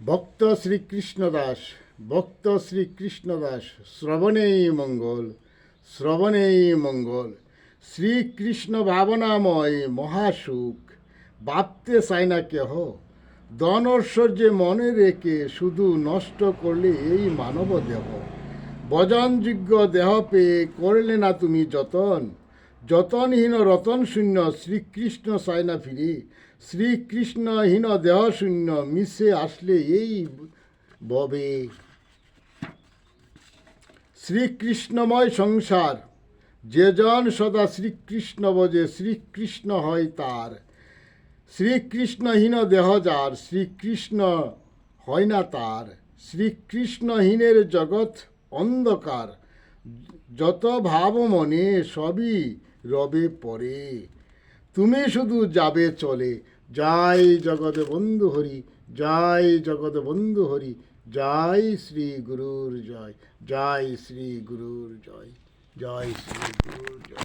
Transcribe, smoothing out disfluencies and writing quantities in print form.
ভক্ত শ্রীকৃষ্ণদাস, ভক্ত শ্রীকৃষ্ণদাস, শ্রবণেই মঙ্গল, শ্রবণেই মঙ্গল। শ্রীকৃষ্ণ ভাবনাময় মহাসুখ, ভাবতে চায় না কেহ। ধন ঐশ্বর্যে মনে রেখে শুধু নষ্ট করলে এই মানব দেহ। ভজনযোগ্য দেহ পেয়ে করলে না তুমি যতন, যতনহীন রতন শূন্য শ্রীকৃষ্ণ চায় না ফিরে। শ্রীকৃষ্ণহীন দেহ শূন্য মিশে আসলে এই ভবে। শ্রীকৃষ্ণময় সংসার, যেজন সদা শ্রীকৃষ্ণ বোঝে শ্রীকৃষ্ণ হয় তার। শ্রীকৃষ্ণহীন দেহ যার, শ্রীকৃষ্ণ হয় না তার। শ্রীকৃষ্ণহীনের জগৎ অন্ধকার, যত ভাব মনে সবই রবে পরে। তুমি শুধু যাবে চলে। জয় জগৎ বন্ধু হরি, জয় জগৎ বন্ধু হরি, জয় শ্রী গুরুর জয়, জয় শ্রী গুরুর জয়, জয় শ্রী গুরুর জয়।